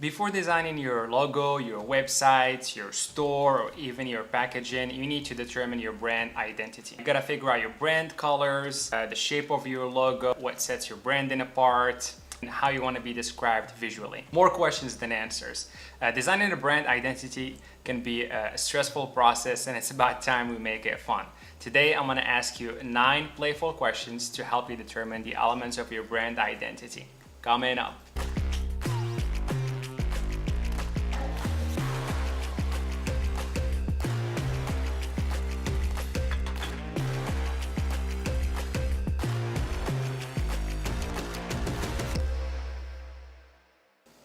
Before designing your logo, your website, your store, or even your packaging, you need to determine your brand identity. You gotta figure out your brand colors, the shape of your logo, what sets your branding apart, and how you want to be described visually. More questions than answers. Designing a brand identity can be a stressful process, and it's about time we make it fun. Today, I'm gonna ask you 9 playful questions to help you determine the elements of your brand identity. Coming up.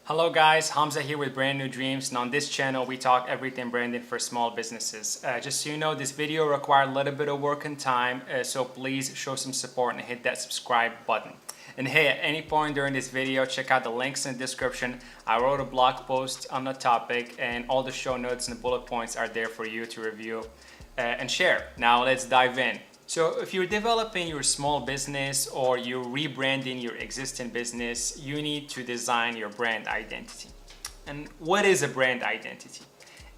Hello guys, Hamza here with Brand New Dreams, and on this channel we talk everything branding for small businesses. Just so you know, this video required a little bit of work and time, so please show some support and hit that subscribe button. And hey, at any point during this video, check out the links in the description. I wrote a blog post on the topic, and all the show notes and bullet points are there for you to review and share. Now let's dive in. So if you're developing your small business or you're rebranding your existing business, you need to design your brand identity. And what is a brand identity?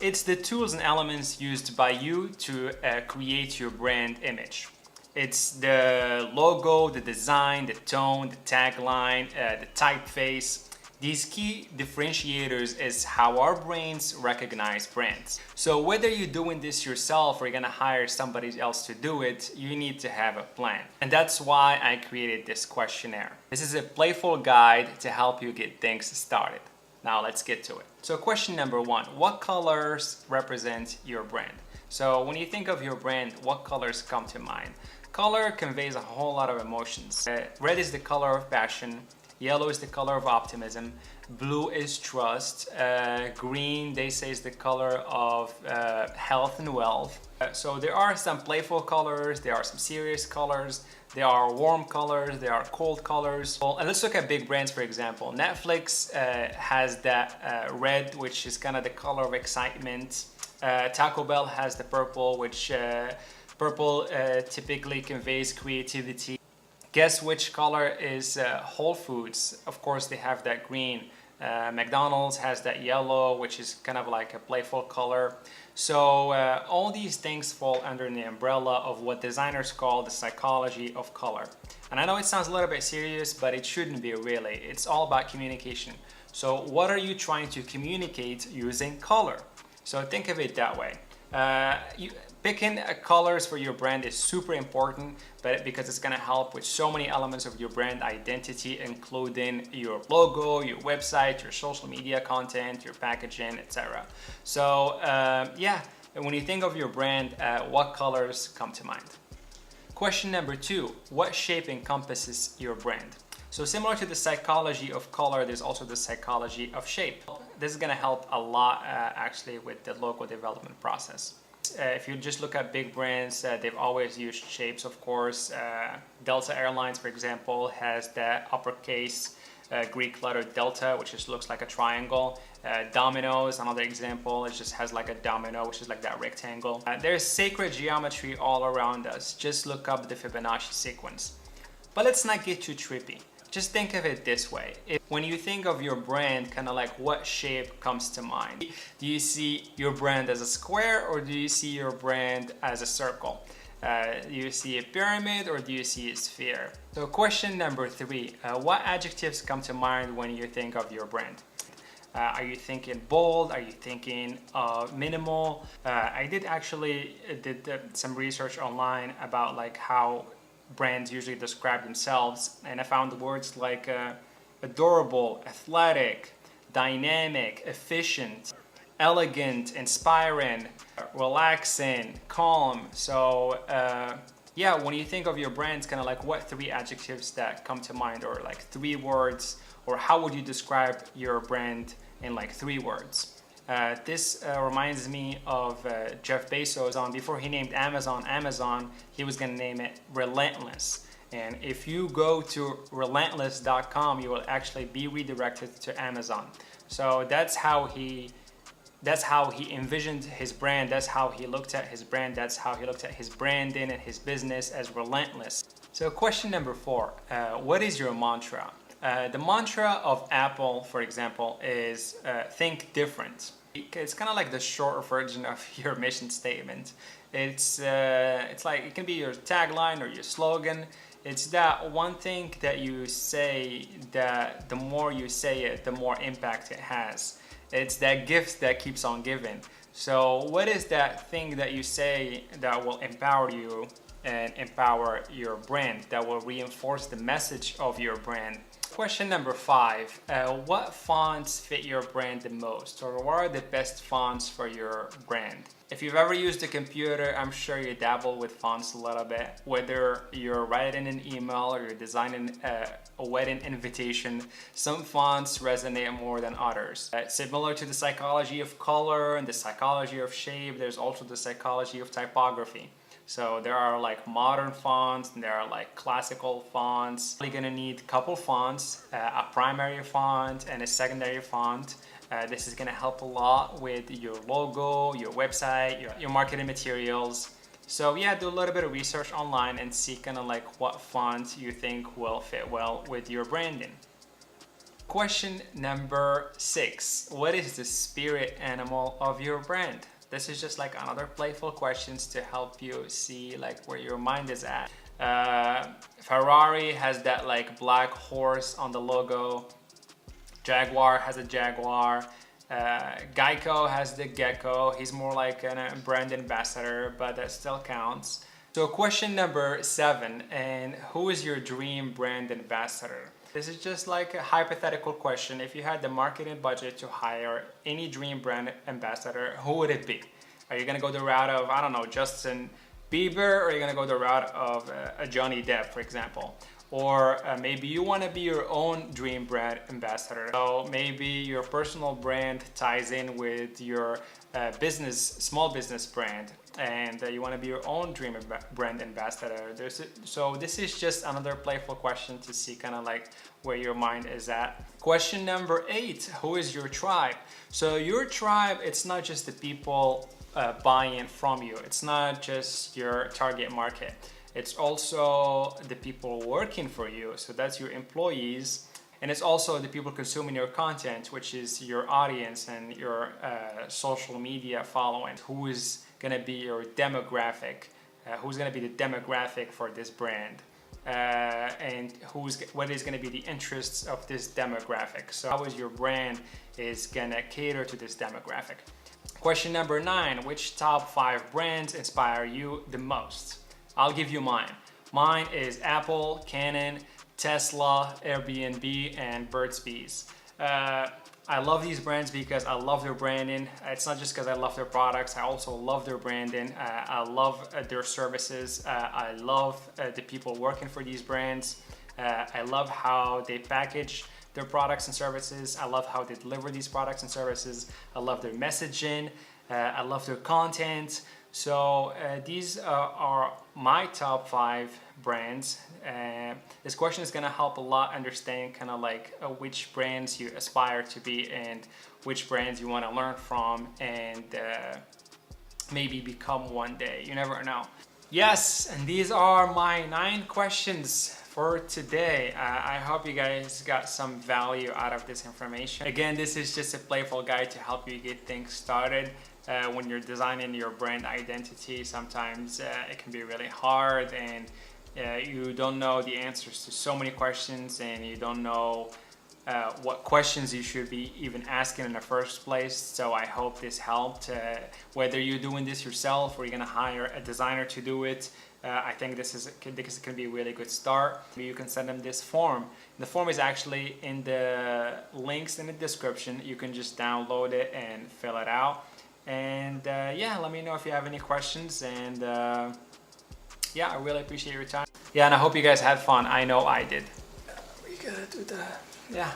It's the tools and elements used by you to create your brand image. It's the logo, the design, the tone, the tagline, the typeface. These key differentiators is how our brains recognize brands. So whether you're doing this yourself or you're gonna hire somebody else to do it, you need to have a plan. And that's why I created this questionnaire. This is a playful guide to help you get things started. Now let's get to it. So question number 1, what colors represent your brand? So when you think of your brand, what colors come to mind? Color conveys a whole lot of emotions. Red is the color of passion. Yellow is the color of optimism. Blue is trust. Green, they say, is the color of health and wealth. So there are some playful colors, there are some serious colors, there are warm colors, there are cold colors. Well, and let's look at big brands, for example. Netflix has that red, which is kind of the color of excitement. Taco Bell has the purple, which purple typically conveys creativity. Guess which color is Whole Foods? Of course, they have that green. McDonald's has that yellow, which is kind of like a playful color. So all these things fall under the umbrella of what designers call the psychology of color. And I know it sounds a little bit serious, but it shouldn't be really. It's all about communication. So what are you trying to communicate using color? So think of it that way. Picking colors for your brand is super important, but because it's going to help with so many elements of your brand identity, including your logo, your website, your social media content, your packaging, etc. So yeah, and when you think of your brand, what colors come to mind? Question number 2, what shape encompasses your brand? So similar to the psychology of color, there's also the psychology of shape. This is going to help a lot actually with the logo development process. If you just look at big brands, they've always used shapes, of course. Delta Airlines, for example, has the uppercase Greek letter delta, which just looks like a triangle. Domino's, another example, it just has like a domino, which is like that rectangle. There's sacred geometry all around us. Just look up the Fibonacci sequence. But let's not get too trippy. Just think of it this way. When you think of your brand, kind of like what shape comes to mind? Do you see your brand as a square, or do you see your brand as a circle? Do you see a pyramid, or do you see a sphere? So question number 3, what adjectives come to mind when you think of your brand? Are you thinking bold? Are you thinking minimal? I did some research online about like how brands usually describe themselves, and I found words like adorable, athletic, dynamic, efficient, elegant, inspiring, relaxing, calm. So yeah, when you think of your brand, it's kind of like what 3 adjectives that come to mind, or like 3 words, or how would you describe your brand in like 3 words? This reminds me of Jeff Bezos. Before he named Amazon, he was going to name it Relentless. And if you go to relentless.com, you will actually be redirected to Amazon. So that's how he envisioned his brand. That's how he looked at his brand. That's how he looked at his branding and his business, as relentless. So question number 4, what is your mantra? The mantra of Apple, for example, is think different. It's kind of like the short version of your mission statement. It's like it can be your tagline or your slogan. It's that one thing that you say that the more you say it, the more impact it has. It's that gift that keeps on giving. So what is that thing that you say that will empower you and empower your brand, that will reinforce the message of your brand? Question number 5, what fonts fit your brand the most, or what are the best fonts for your brand? If you've ever used a computer, I'm sure you dabble with fonts a little bit. Whether you're writing an email or you're designing a wedding invitation, some fonts resonate more than others. Similar to the psychology of color and the psychology of shape, there's also the psychology of typography. So there are like modern fonts and there are like classical fonts. You're gonna need a couple fonts, a primary font and a secondary font. This is gonna help a lot with your logo, your website, your marketing materials. So yeah, do a little bit of research online and see kind of like what font you think will fit well with your branding. Question number 6, what is the spirit animal of your brand? This is just like another playful questions to help you see like where your mind is at. Ferrari has that like black horse on the logo. Jaguar has a jaguar. Geico has the gecko. He's more like a brand ambassador, but that still counts. So question number 7, and who is your dream brand ambassador? This is just like a hypothetical question. If you had the marketing budget to hire any dream brand ambassador, who would it be? Are you gonna go the route of, I don't know, Justin Bieber, or are you gonna go the route of a Johnny Depp, for example? Or maybe you wanna be your own dream brand ambassador. So maybe your personal brand ties in with your small business brand, and you want to be your own dream brand ambassador. So this is just another playful question to see kind of like where your mind is at. Question number 8, who is your tribe? So your tribe, it's not just the people buying from you. It's not just your target market. It's also the people working for you. So that's your employees. And it's also the people consuming your content, which is your audience and your social media following. Who is gonna be your demographic? Who's gonna be the demographic for this brand? And what is gonna be the interests of this demographic? So how is your brand is gonna cater to this demographic? Question number 9, which top 5 brands inspire you the most? I'll give you mine. Mine is Apple, Canon, Tesla, Airbnb, and Burt's Bees. I love these brands because I love their branding. It's not just because I love their products, I also love their branding. I love their services. I love the people working for these brands. I love how they package their products and services. I love how they deliver these products and services. I love their messaging. I love their content. So these are my top 5 brands. This question is going to help a lot understand kind of like which brands you aspire to be and which brands you want to learn from and maybe become one day. You never know. Yes, and these are my 9 questions for today. I hope you guys got some value out of this information. Again, this is just a playful guide to help you get things started. When you're designing your brand identity, sometimes it can be really hard and you don't know the answers to so many questions and you don't know what questions you should be even asking in the first place. So I hope this helped. Whether you're doing this yourself or you're gonna hire a designer to do it, I think this can be a really good start. You can send them this form. The form is actually in the links in the description. You can just download it and fill it out. And yeah, let me know if you have any questions. And yeah, I really appreciate your time. Yeah, and I hope you guys had fun. I know I did. We gotta do that. Yeah.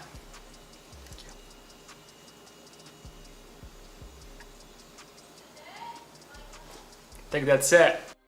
I think that's it.